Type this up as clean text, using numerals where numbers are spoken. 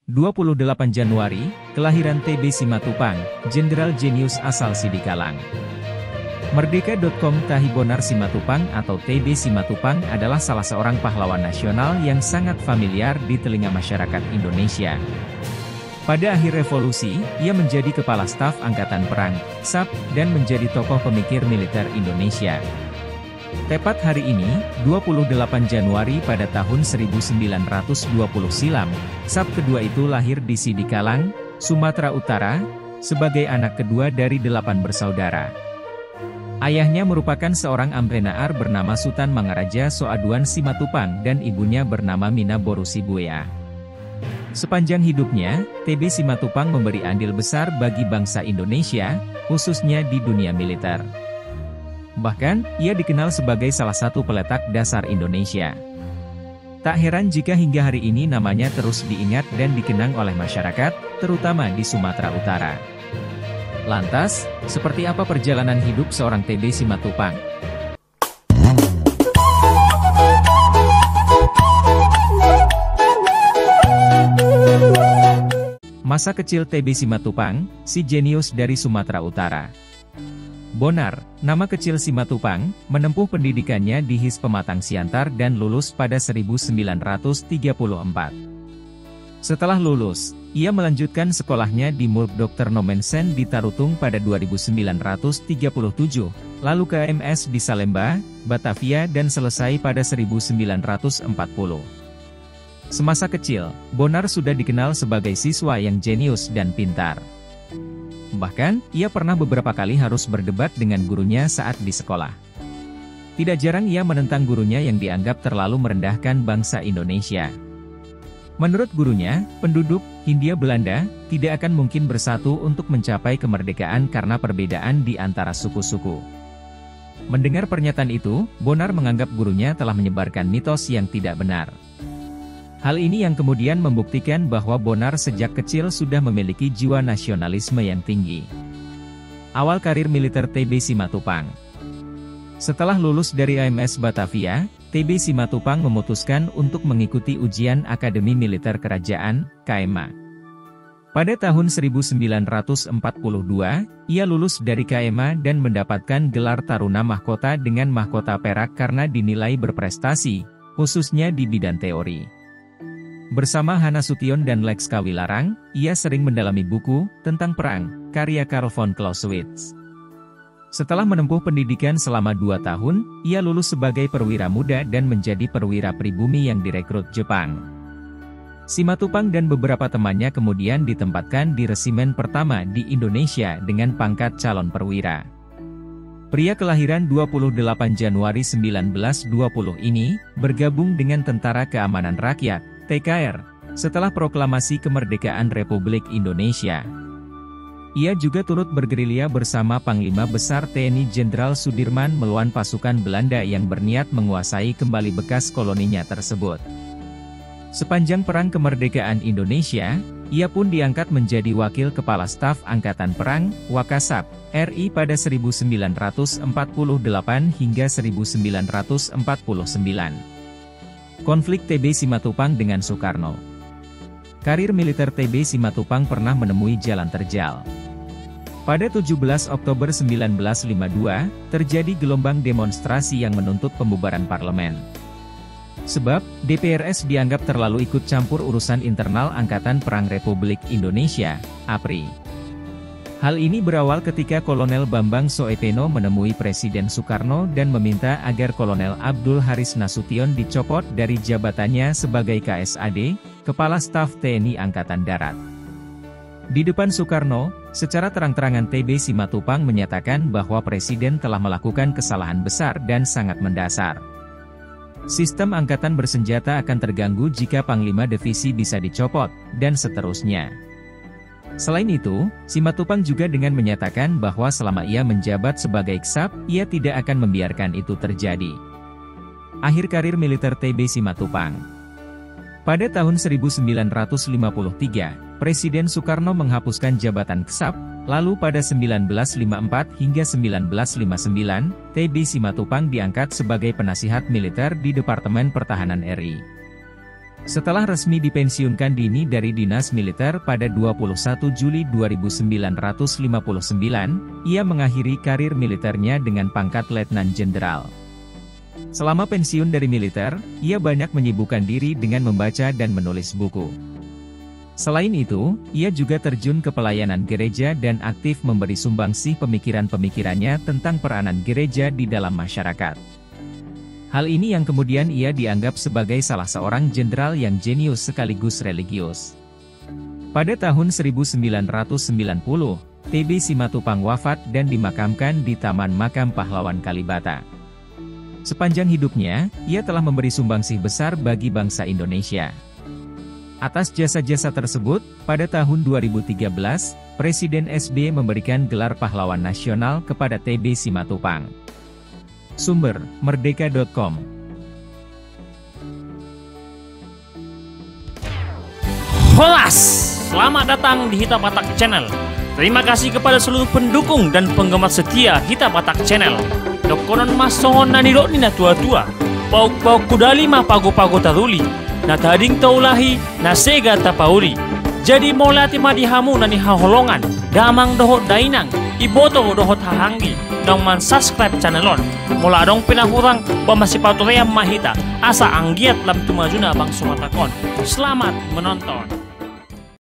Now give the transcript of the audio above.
28 Januari, kelahiran TB Simatupang, Jenderal Jenius asal Sidikalang. Merdeka.com. Tahi Bonar Simatupang atau TB Simatupang adalah salah seorang pahlawan nasional yang sangat familiar di telinga masyarakat Indonesia. Pada akhir revolusi, ia menjadi Kepala Staf Angkatan Perang, KSAP, dan menjadi tokoh pemikir militer Indonesia. Tepat hari ini, 28 Januari pada tahun 1920 silam, KSAP kedua itu lahir di Sidikalang, Sumatera Utara, sebagai anak kedua dari 8 bersaudara. Ayahnya merupakan seorang Amrenaar bernama Sutan Mangaraja Soaduan Simatupang dan ibunya bernama Mina Borusibuea. Sepanjang hidupnya, TB Simatupang memberi andil besar bagi bangsa Indonesia, khususnya di dunia militer. Bahkan, ia dikenal sebagai salah satu peletak dasar Indonesia. Tak heran jika hingga hari ini namanya terus diingat dan dikenang oleh masyarakat, terutama di Sumatera Utara. Lantas, seperti apa perjalanan hidup seorang TB Simatupang? Masa kecil TB Simatupang, si jenius dari Sumatera Utara. Bonar, nama kecil Simatupang, menempuh pendidikannya di HIS Pematang Siantar dan lulus pada 1934. Setelah lulus, ia melanjutkan sekolahnya di Mulk Dr. Nomensen di Tarutung pada 2937, lalu ke MS di Salemba, Batavia dan selesai pada 1940. Semasa kecil, Bonar sudah dikenal sebagai siswa yang jenius dan pintar. Bahkan, ia pernah beberapa kali harus berdebat dengan gurunya saat di sekolah. Tidak jarang ia menentang gurunya yang dianggap terlalu merendahkan bangsa Indonesia. Menurut gurunya, penduduk Hindia Belanda tidak akan mungkin bersatu untuk mencapai kemerdekaan karena perbedaan di antara suku-suku. Mendengar pernyataan itu, Bonar menganggap gurunya telah menyebarkan mitos yang tidak benar. Hal ini yang kemudian membuktikan bahwa Bonar sejak kecil sudah memiliki jiwa nasionalisme yang tinggi. Awal karir militer TB Simatupang. Setelah lulus dari AMS Batavia, TB Simatupang memutuskan untuk mengikuti ujian Akademi Militer Kerajaan, KMA. Pada tahun 1942, ia lulus dari KMA dan mendapatkan gelar Taruna Mahkota dengan mahkota perak karena dinilai berprestasi, khususnya di bidang teori. Bersama Hana Sution dan Lex Kawilarang, ia sering mendalami buku tentang perang, karya Karl von Clausewitz. Setelah menempuh pendidikan selama 2 tahun, ia lulus sebagai perwira muda dan menjadi perwira pribumi yang direkrut Jepang. Simatupang dan beberapa temannya kemudian ditempatkan di resimen pertama di Indonesia dengan pangkat calon perwira. Pria kelahiran 28 Januari 1920 ini, bergabung dengan Tentara Keamanan Rakyat, TKR, setelah proklamasi kemerdekaan Republik Indonesia. Ia juga turut bergerilya bersama Panglima Besar TNI Jenderal Sudirman melawan pasukan Belanda yang berniat menguasai kembali bekas koloninya tersebut. Sepanjang Perang Kemerdekaan Indonesia, ia pun diangkat menjadi Wakil Kepala Staf Angkatan Perang, Wakasap, RI pada 1948 hingga 1949. Konflik TB Simatupang dengan Soekarno. Karir militer TB Simatupang pernah menemui jalan terjal. Pada 17 Oktober 1952, terjadi gelombang demonstrasi yang menuntut pembubaran parlemen. Sebab, DPRS dianggap terlalu ikut campur urusan internal Angkatan Perang Republik Indonesia, APRI. Hal ini berawal ketika Kolonel Bambang Soepono menemui Presiden Soekarno dan meminta agar Kolonel Abdul Haris Nasution dicopot dari jabatannya sebagai KSAD, Kepala Staf TNI Angkatan Darat. Di depan Soekarno, secara terang-terangan TB Simatupang menyatakan bahwa Presiden telah melakukan kesalahan besar dan sangat mendasar. Sistem angkatan bersenjata akan terganggu jika Panglima Divisi bisa dicopot, dan seterusnya. Selain itu, Simatupang juga dengan menyatakan bahwa selama ia menjabat sebagai KSAP, ia tidak akan membiarkan itu terjadi. Akhir karir militer TB Simatupang. Pada tahun 1953, Presiden Soekarno menghapuskan jabatan KSAP, lalu pada 1954 hingga 1959, TB Simatupang diangkat sebagai penasihat militer di Departemen Pertahanan RI. Setelah resmi dipensiunkan dini dari dinas militer pada 21 Juli 1959, ia mengakhiri karir militernya dengan pangkat Letnan Jenderal. Selama pensiun dari militer, ia banyak menyibukkan diri dengan membaca dan menulis buku. Selain itu, ia juga terjun ke pelayanan gereja dan aktif memberi sumbangsih pemikiran-pemikirannya tentang peranan gereja di dalam masyarakat. Hal ini yang kemudian ia dianggap sebagai salah seorang jenderal yang jenius sekaligus religius. Pada tahun 1990, TB Simatupang wafat dan dimakamkan di Taman Makam Pahlawan Kalibata. Sepanjang hidupnya, ia telah memberi sumbangsih besar bagi bangsa Indonesia. Atas jasa-jasa tersebut, pada tahun 2013, Presiden SBY memberikan gelar Pahlawan Nasional kepada TB Simatupang. Sumber, merdeka.com. Holas! Selamat datang di Hita Batak Channel. Terima kasih kepada seluruh pendukung dan penggemar setia Hita Batak Channel. Dokonon masongon na niro ni na tua-tua. Pauk-pauk kudali ma pago-pago taruli. Na tading taulahi na sega tapauli. Jadi molati madihamu na ni haholongan. Damang dohot dainang. Iboto dohot hahanggi. Dong man subscribe channelon. Mula dong pinahurang pamasipatoraya mahita. Asa anggiat lam tumajuna bang sumatakon. Selamat menonton.